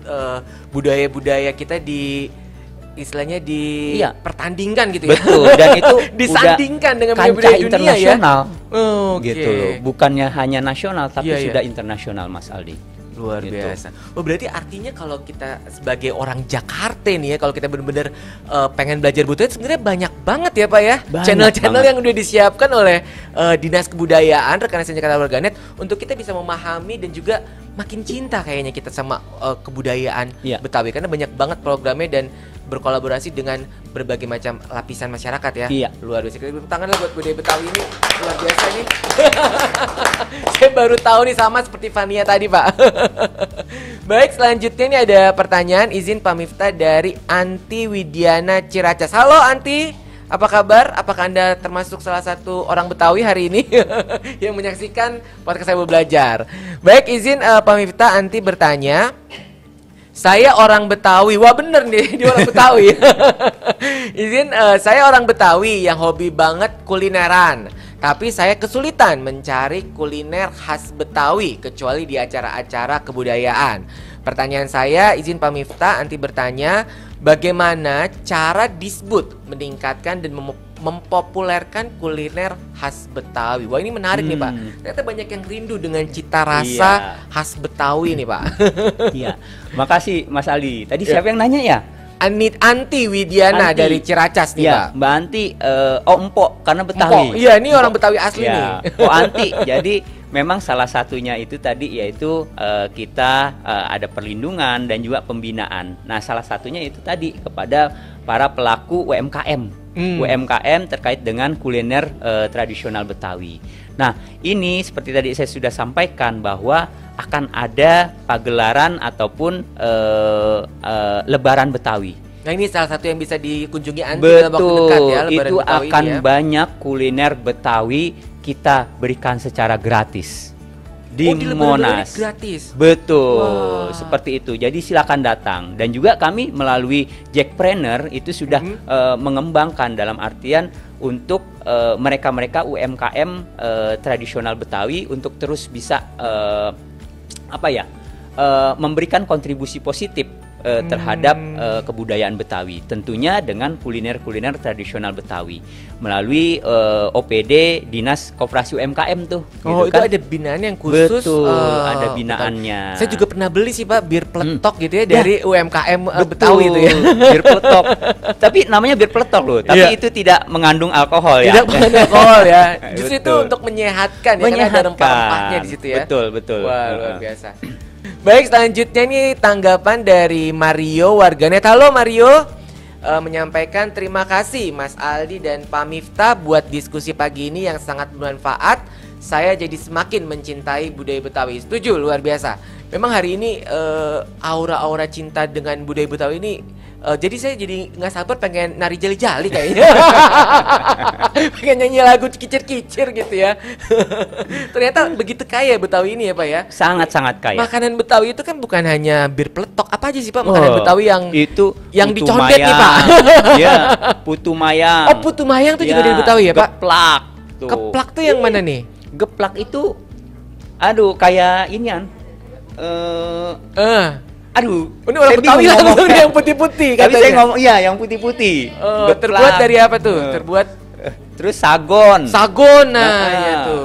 budaya-budaya kita di istilahnya pertandingkan gitu ya. Betul. Dan itu disandingkan dengan kancah budaya dunia internasional. ya. Oke. Gitu loh. Bukannya hanya nasional tapi Iya, iya. sudah internasional Mas Aldi. Luar Gitu. biasa. Oh, berarti artinya kalau kita sebagai orang Jakarta nih ya, kalau kita benar-benar pengen belajar budaya, sebenarnya banyak banget ya Pak ya. Banyak Channel-channel banget. yang udah disiapkan oleh Dinas Kebudayaan rekan Jakarta Warganet untuk kita bisa memahami dan juga makin cinta kayaknya kita sama kebudayaan Iya. Betawi, karena banyak banget programnya dan berkolaborasi dengan berbagai macam lapisan masyarakat ya. Iya. Luar biasa. Kita beri tangan lah buat budaya Betawi ini. Luar biasa nih. Saya baru tahu nih, sama seperti Fania tadi, Pak. Baik, selanjutnya ini ada pertanyaan izin Pak Miftah dari Anti Widiana Ciracas. Halo Anti, apa kabar? Apakah Anda termasuk salah satu orang Betawi hari ini yang menyaksikan podcast Saya Belajar? Baik, izin Pak Miftah, Anti bertanya. Saya orang Betawi. Wah, bener nih, dia orang Betawi. Izin, saya orang Betawi yang hobi banget kulineran. Tapi saya kesulitan mencari kuliner khas Betawi kecuali di acara-acara kebudayaan. Pertanyaan saya, izin Pak Miftah, Anti bertanya, bagaimana cara Disbud meningkatkan dan mempopulerkan kuliner khas Betawi? Wah, ini menarik nih Pak. Ternyata banyak yang rindu dengan cita rasa khas Betawi nih Pak. Iya. Makasih Mas Aldi. Tadi siapa yang nanya ya? Anti Widiana Anti. dari Ciracas nih Iya, Pak. Mbak Anti, Empok karena Betawi. Empok. Iya, ini orang Betawi asli nih. Oh Anti, jadi memang salah satunya itu tadi yaitu kita ada perlindungan dan juga pembinaan. Nah, salah satunya itu tadi kepada para pelaku UMKM. UMKM terkait dengan kuliner tradisional Betawi. Nah, ini seperti tadi saya sudah sampaikan bahwa akan ada pagelaran ataupun Lebaran Betawi. Nah, ini salah satu yang bisa dikunjungi Anti dalam waktu dekat ya, Lebaran itu Betawi akan ini ya. banyak kuliner Betawi kita berikan secara gratis di Lebaran Betawi Monas. gratis. Betul, Wah. seperti itu. Jadi silakan datang. Dan juga kami melalui Jackpreneur itu sudah mengembangkan dalam artian untuk mereka-mereka UMKM tradisional Betawi untuk terus bisa memberikan kontribusi positif terhadap kebudayaan Betawi. Tentunya dengan kuliner-kuliner tradisional Betawi melalui OPD Dinas Koperasi UMKM tuh. Oh, gitu itu kan. ada binaan yang khusus. Betul, ada betul. binaannya. Saya juga pernah beli sih Pak bir peletok gitu ya dari UMKM Betawi itu ya. Bir peletok. Tapi namanya bir peletok loh. Tapi Iya. itu tidak mengandung alkohol ya. Tidak mengandung alkohol ya. Justru itu Betul. untuk menyehatkan ya, karena ada rempah-rempahnya di situ ya. Betul, betul. Wah, luar biasa. Baik, selanjutnya nih tanggapan dari Mario warganet. Halo Mario. Menyampaikan terima kasih Mas Aldi dan Pak Miftah buat diskusi pagi ini yang sangat bermanfaat. Saya jadi semakin mencintai budaya Betawi. Setuju, luar biasa. Memang hari ini aura-aura cinta dengan budaya Betawi ini jadi saya jadi nggak sabar pengen nari jali-jali kayaknya. Pengen nyanyi lagu kicir-kicir gitu ya. Ternyata begitu kaya Betawi ini ya Pak ya. Sangat-sangat kaya. Makanan Betawi itu kan bukan hanya bir peletok. Apa aja sih Pak makanan Oh, Betawi yang itu yang putu dicondet nih, Pak? Iya, putu mayang. Oh, putu mayang tuh juga Ya, dari Betawi ya Pak? Geplak tuh. Keplak tuh yang mana nih? Geplak itu aduh kayak inian. Aduh, Ini orang saya Betawi bingung langsung ngomongnya. yang putih-putih Tapi katanya. saya ngomong iya yang putih-putih. Geplak. Terbuat dari apa tuh? Terbuat Terus sagon. sagon. Nah, Nah, ya tuh.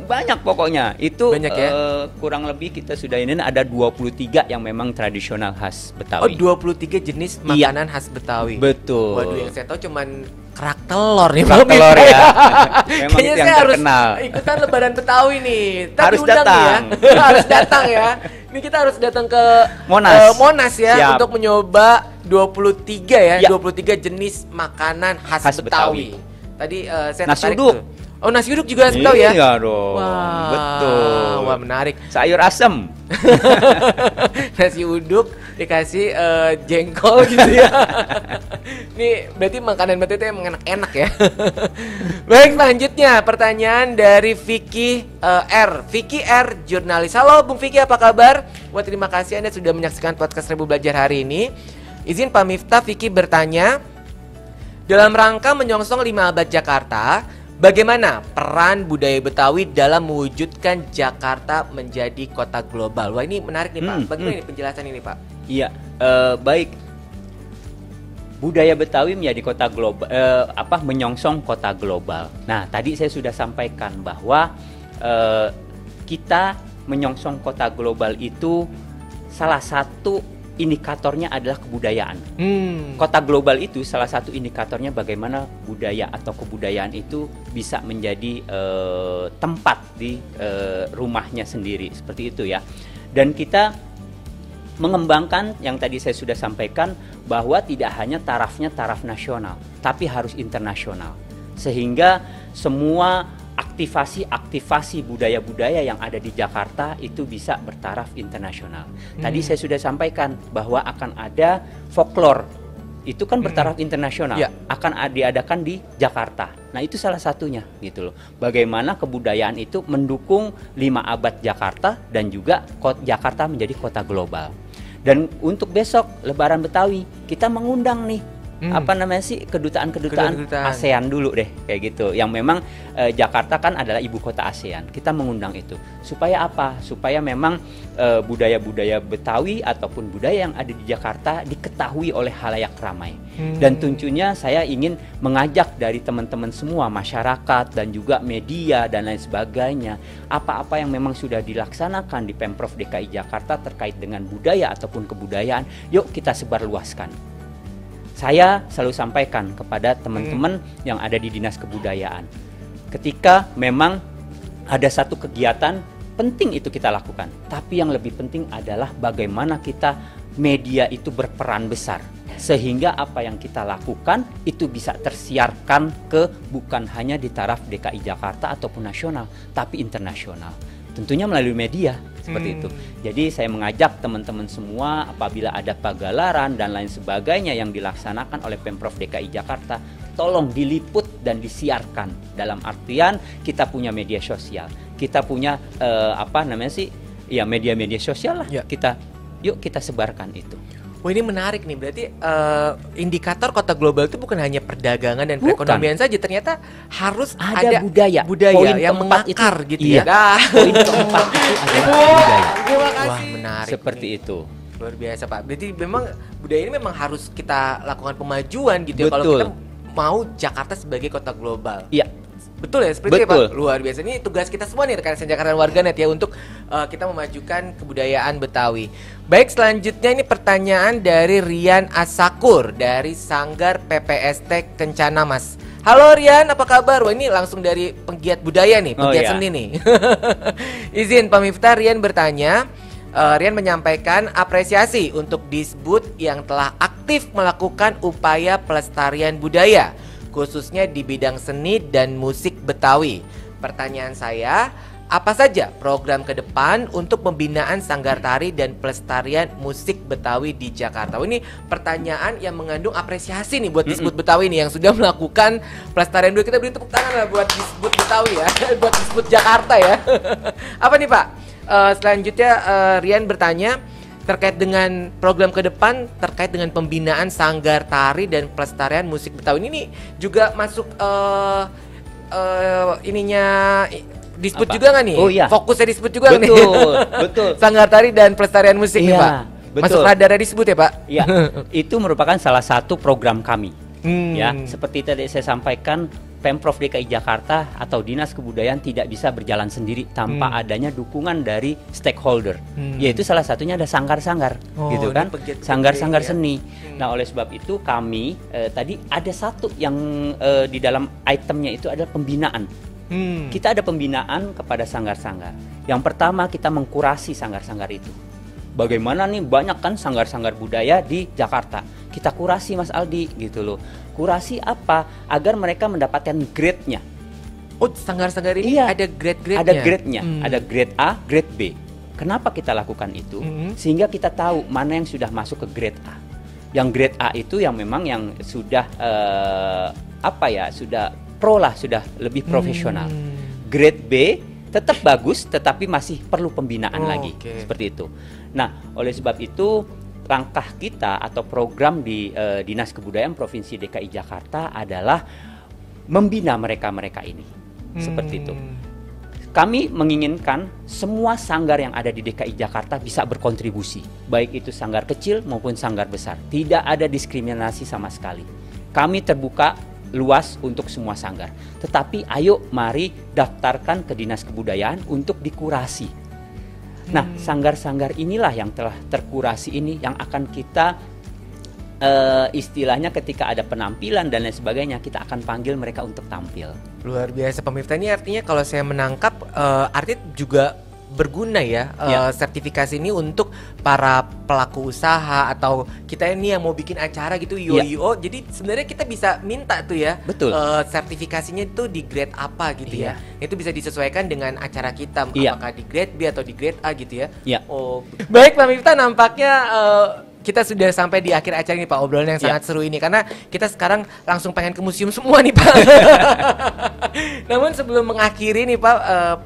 banyak pokoknya. Itu Banyak ya? kurang lebih kita sudah ini ada 23 yang memang tradisional khas Oh, Betawi. 23 jenis Iya. makanan khas Betawi. Betul. Waduh, yang saya tahu cuman kerak telur nih Kerak Pak telur Mita. ya. Memang Kayaknya itu yang saya harus terkenal. ikutan lebaran Betawi nih. Ntar Harus diundang nih datang. ya. Harus datang ya. Ini kita harus datang ke Monas. Monas ya. Siap. Untuk mencoba 23 ya. Ya. 23 jenis makanan khas, Khas Betawi. Betawi. Tadi saya Nasi tertarik uduk. tuh. Oh, nasi uduk juga khas Betawi ya? Iya dong. Wah, Betul. Wah, menarik. Sayur asem. Nasi uduk dikasih jengkol gitu ya. Nih berarti makanan Betawi itu emang enak-enak ya. Baik, selanjutnya pertanyaan dari Vicky R. Vicky R, jurnalis. Halo Bung Vicky, apa kabar? Wah, terima kasih Anda sudah menyaksikan podcast Seribu Belajar hari ini. Izin Pak Miftah, Vicky bertanya, dalam rangka menyongsong 5 abad Jakarta, bagaimana peran budaya Betawi dalam mewujudkan Jakarta menjadi kota global? Wah, ini menarik nih Pak. Bagaimana ini penjelasan ini Pak? Iya, baik. Budaya Betawi menjadi kota global, menyongsong kota global. Nah, tadi saya sudah sampaikan bahwa kita menyongsong kota global itu salah satu indikatornya adalah kebudayaan. Kota global itu salah satu indikatornya bagaimana budaya atau kebudayaan itu bisa menjadi tempat di rumahnya sendiri, seperti itu ya. Dan kita mengembangkan yang tadi saya sudah sampaikan bahwa tidak hanya tarafnya taraf nasional, tapi harus internasional. Sehingga semua aktivasi budaya-budaya yang ada di Jakarta itu bisa bertaraf internasional. Tadi saya sudah sampaikan bahwa akan ada folklore, itu kan bertaraf internasional, Ya. akan diadakan di Jakarta. Nah, itu salah satunya gitu loh. Bagaimana kebudayaan itu mendukung 5 abad Jakarta dan juga Jakarta menjadi kota global. Dan untuk besok Lebaran Betawi kita mengundang nih kedutaan-kedutaan ASEAN dulu deh, kayak gitu. Yang memang Jakarta kan adalah ibu kota ASEAN. Kita mengundang itu supaya apa? Supaya memang budaya-budaya Betawi ataupun budaya yang ada di Jakarta diketahui oleh halayak ramai. Dan tentunya saya ingin mengajak dari teman-teman semua, masyarakat dan juga media dan lain sebagainya, apa-apa yang memang sudah dilaksanakan di Pemprov DKI Jakarta terkait dengan budaya ataupun kebudayaan, yuk kita sebarluaskan. Saya selalu sampaikan kepada teman-teman yang ada di Dinas Kebudayaan, ketika memang ada satu kegiatan penting itu kita lakukan, tapi yang lebih penting adalah bagaimana kita media itu berperan besar sehingga apa yang kita lakukan itu bisa tersiarkan ke bukan hanya di taraf DKI Jakarta ataupun nasional, tapi internasional. Tentunya melalui media seperti itu. Jadi saya mengajak teman-teman semua, apabila ada pagelaran dan lain sebagainya yang dilaksanakan oleh Pemprov DKI Jakarta, tolong diliput dan disiarkan. Dalam artian kita punya media sosial, kita punya media-media sosial lah. Ya. Yuk kita sebarkan itu. Wah, ini menarik nih. Berarti indikator kota global itu bukan hanya perdagangan dan perekonomian saja, ternyata harus ada budaya yang mengakar gitu ya. Poin keempat itu adalah budaya. Terima kasih. Wah, menarik. Seperti nih. itu. Luar biasa Pak. Berarti memang budaya ini memang harus kita lakukan pemajuan gitu ya kalau Betul. kita mau Jakarta sebagai kota global. Iya. Betul ya, seperti itu ya, Pak. Betul. Luar biasa. Ini tugas kita semua nih rekan Jakarta dan warganet ya untuk kita memajukan kebudayaan Betawi. Baik, selanjutnya ini pertanyaan dari Rian Asakur dari Sanggar PPST Kencana Mas. Halo Rian, apa kabar? Wah, ini langsung dari penggiat budaya nih, Oh, penggiat iya. seni nih. Izin Pak Miftah, Rian bertanya. Rian menyampaikan apresiasi untuk Disbud yang telah aktif melakukan upaya pelestarian budaya, khususnya di bidang seni dan musik Betawi. Pertanyaan saya, apa saja program ke depan untuk pembinaan sanggar tari dan pelestarian musik Betawi di Jakarta? Ini pertanyaan yang mengandung apresiasi nih buat Disbud Betawi nih yang sudah melakukan pelestarian budaya. Kita beri tepuk tangan lah buat Disbud Betawi ya, buat Disbud Jakarta ya. Apa nih Pak? Selanjutnya Rian bertanya terkait dengan program ke depan terkait dengan pembinaan sanggar tari dan pelestarian musik Betawi ini juga masuk ininya Disbud Apa? juga nggak nih? Oh, iya. Fokusnya Disbud juga nggak nih? Betul, betul. Sanggar tari dan pelestarian musik nih Iya, Pak. Masuk betul. radar Disbud ya Pak? Ya, itu merupakan salah satu program kami. Hmm. Ya, seperti tadi saya sampaikan, Pemprov DKI Jakarta atau Dinas Kebudayaan tidak bisa berjalan sendiri tanpa adanya dukungan dari stakeholder. Yaitu salah satunya ada sanggar-sanggar, Oh, gitu ini kan? pegiat-pegiat Sanggar-sanggar ya. seni. Nah, oleh sebab itu kami tadi ada satu yang di dalam itemnya itu adalah pembinaan. Kita ada pembinaan kepada sanggar-sanggar. Yang pertama kita mengkurasi sanggar-sanggar itu. Bagaimana nih banyak kan sanggar-sanggar budaya di Jakarta. Kita kurasi Mas Aldi gitu loh. Kurasi apa? Agar mereka mendapatkan grade-nya. Oh, sanggar-sanggar ini Iya. ada grade-grade-nya. Ada grade-nya, ada grade A, grade B. Kenapa kita lakukan itu? Sehingga kita tahu mana yang sudah masuk ke grade A. Yang grade A itu yang memang yang sudah sudah pro lah, sudah lebih profesional. Grade B tetap bagus, tetapi masih perlu pembinaan lagi, oke. seperti itu. Nah, oleh sebab itu langkah kita atau program di Dinas Kebudayaan Provinsi DKI Jakarta adalah membina mereka-mereka ini, seperti itu. Kami menginginkan semua sanggar yang ada di DKI Jakarta bisa berkontribusi, baik itu sanggar kecil maupun sanggar besar. Tidak ada diskriminasi sama sekali. Kami terbuka luas untuk semua sanggar. Tetapi ayo mari daftarkan ke Dinas Kebudayaan untuk dikurasi. Nah, sanggar-sanggar inilah yang telah terkurasi ini yang akan kita istilahnya ketika ada penampilan dan lain sebagainya, kita akan panggil mereka untuk tampil. Luar biasa Pak Miftah. Ini artinya kalau saya menangkap artinya juga berguna ya, Ya. sertifikasi ini untuk para pelaku usaha atau kita ini yang mau bikin acara gitu IO. Jadi sebenarnya kita bisa minta tuh ya, Betul. sertifikasinya itu di grade apa gitu Iya. ya. Itu bisa disesuaikan dengan acara kita, Iya. apakah di grade B atau di grade A gitu ya. Iya. Oh, baik Pak Miftah, nampaknya kita sudah sampai di akhir acara ini Pak, obrolan yang Ya. sangat seru ini karena kita sekarang langsung pengen ke museum semua nih Pak. Namun sebelum mengakhiri nih Pak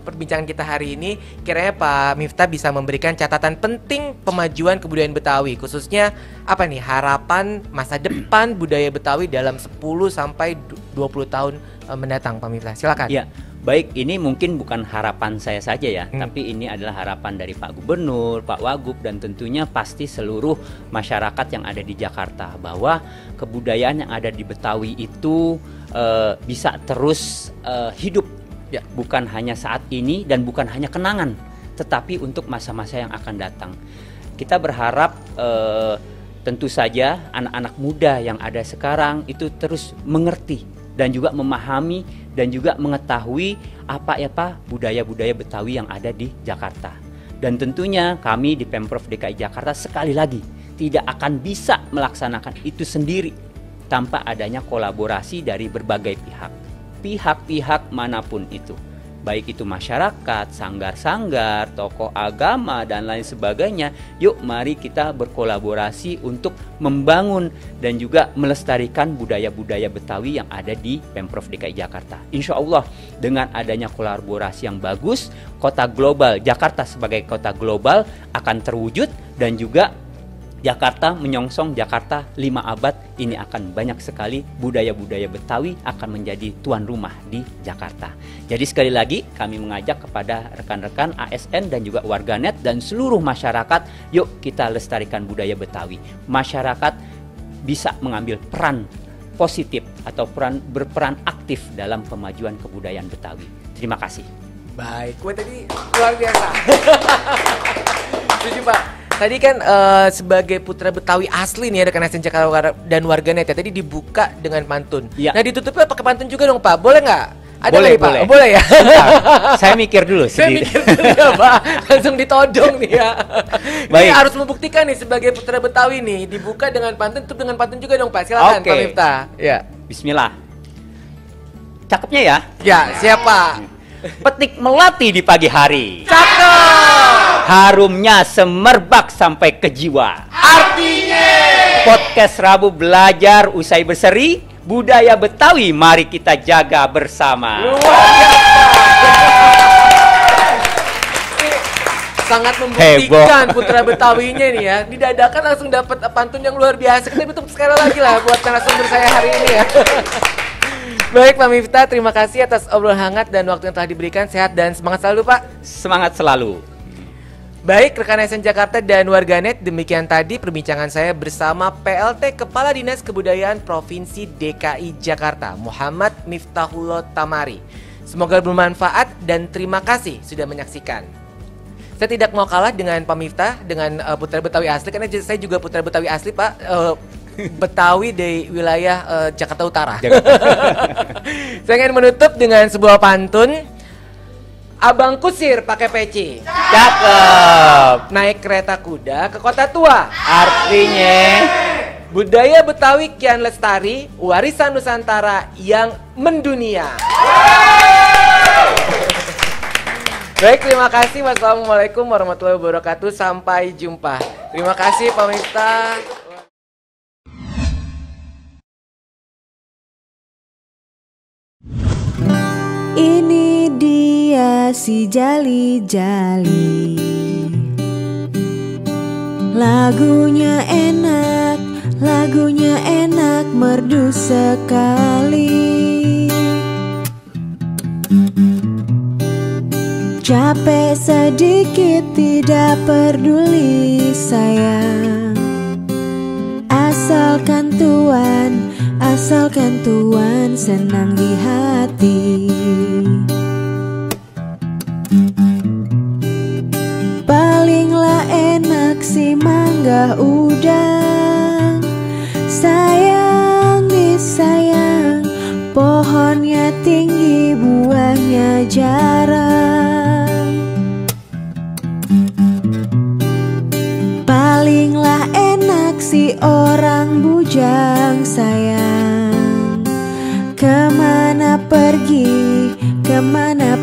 perbincangan kita hari ini, kiranya Pak Miftah bisa memberikan catatan penting pemajuan kebudayaan Betawi, khususnya apa nih harapan masa depan budaya Betawi dalam 10 sampai 20 tahun mendatang Pak Miftah. Silakan. Ya, baik, ini mungkin bukan harapan saya saja ya, tapi ini adalah harapan dari Pak Gubernur, Pak Wagub, dan tentunya pasti seluruh masyarakat yang ada di Jakarta, bahwa kebudayaan yang ada di Betawi itu bisa terus hidup, ya, bukan hanya saat ini dan bukan hanya kenangan, tetapi untuk masa-masa yang akan datang. Kita berharap tentu saja anak-anak muda yang ada sekarang itu terus mengerti dan juga memahami dan juga mengetahui apa budaya-budaya Betawi yang ada di Jakarta. Dan tentunya kami di Pemprov DKI Jakarta sekali lagi tidak akan bisa melaksanakan itu sendiri tanpa adanya kolaborasi dari berbagai pihak manapun itu. Baik itu masyarakat, sanggar-sanggar, tokoh agama, dan lain sebagainya. Yuk mari kita berkolaborasi untuk membangun dan juga melestarikan budaya-budaya Betawi yang ada di Pemprov DKI Jakarta. Insya Allah dengan adanya kolaborasi yang bagus, kota global, Jakarta sebagai kota global akan terwujud dan juga Jakarta menyongsong Jakarta 5 abad, ini akan banyak sekali budaya-budaya Betawi akan menjadi tuan rumah di Jakarta. Jadi sekali lagi kami mengajak kepada rekan-rekan ASN dan juga warganet dan seluruh masyarakat, yuk kita lestarikan budaya Betawi. Masyarakat bisa mengambil peran positif atau berperan aktif dalam pemajuan kebudayaan Betawi. Terima kasih. Baik, gue tadi luar biasa. Setuju Pak. Tadi kan sebagai putra Betawi asli nih ada ASN Jakarta dan warganet ya, tadi dibuka dengan pantun. Ya. Nah ditutupnya pakai pantun juga dong Pak, boleh nggak? Ada Boleh, nggak, Pak? boleh. Oh, boleh ya. Bentar, saya mikir dulu Saya sedikit. mikir dulu ya Pak, langsung ditodong nih ya. Baik. Ini harus membuktikan nih sebagai putra Betawi nih, dibuka dengan pantun, tutup dengan pantun juga dong Pak. Silakan Oke. Pak Miftah. Ya. Bismillah. Cakepnya ya. Ya, siapa? Petik melati di pagi hari. Cakep. Harumnya semerbak sampai ke jiwa. Artinya Podcast Rabu Belajar usai berseri, budaya Betawi mari kita jaga bersama. luar biasa. Sangat membuktikan putra Betawinya nih ya. Didadakan langsung dapat pantun yang luar biasa. Kita tutup sekali lagi lah buat narasumber saya hari ini ya. Baik Pak Miftah, terima kasih atas obrolan hangat dan waktu yang telah diberikan. Sehat dan semangat selalu Pak. Semangat selalu. Baik rekan ASN Jakarta dan warganet, demikian tadi perbincangan saya bersama PLT Kepala Dinas Kebudayaan Provinsi DKI Jakarta, Muhammad Miftahullah Tamari. Semoga bermanfaat dan terima kasih sudah menyaksikan. Saya tidak mau kalah dengan Pak Miftah, dengan putra Betawi asli, karena saya juga putra Betawi asli Pak. Betawi di wilayah Jakarta Utara. Saya ingin menutup dengan sebuah pantun. Abang kusir pakai peci, Cakep. naik kereta kuda ke kota tua. Artinya Budaya Betawi kian lestari, warisan Nusantara yang mendunia. Baik, terima kasih. Wassalamualaikum warahmatullahi wabarakatuh. Sampai jumpa. Terima kasih Pak Miftah. Ini dia si jali-jali, lagunya enak, merdu sekali. Capek sedikit tidak peduli sayang, asalkan tuan senang di hati. Palinglah enak si mangga udang, sayang disayang, pohonnya tinggi buahnya jarang. Palinglah enak si orang bujang sayang, kemana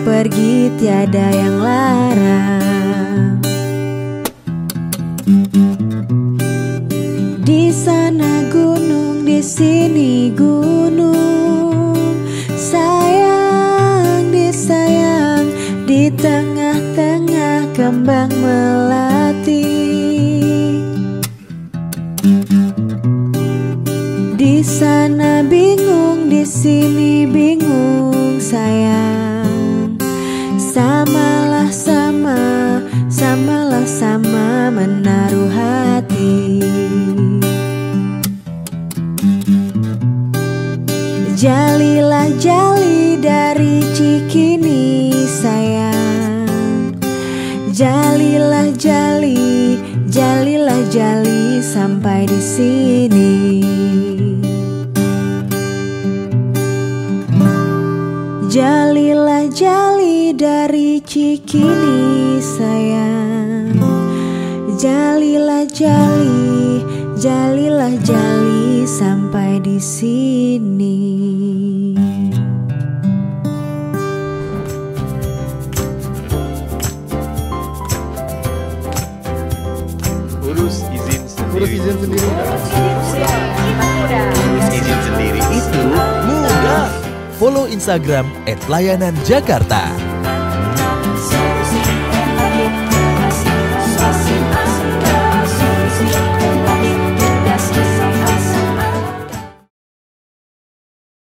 pergi tiada yang larang. Di sana gunung, di sini gunung, sayang disayang, di tengah-tengah kembang melati. Di sana bingung, di sini bingung sayang, samalah sama menaruh hati. Jalilah jali dari Cikini sayang, jalilah jali sampai di sini. Jalilah jali dari Cikini sayang, jalilah jali sampai di sini. Urus izin sendiri. Urus izin sendiri. Urus izin sendiri. Itu mudah. Follow Instagram @layananjakarta.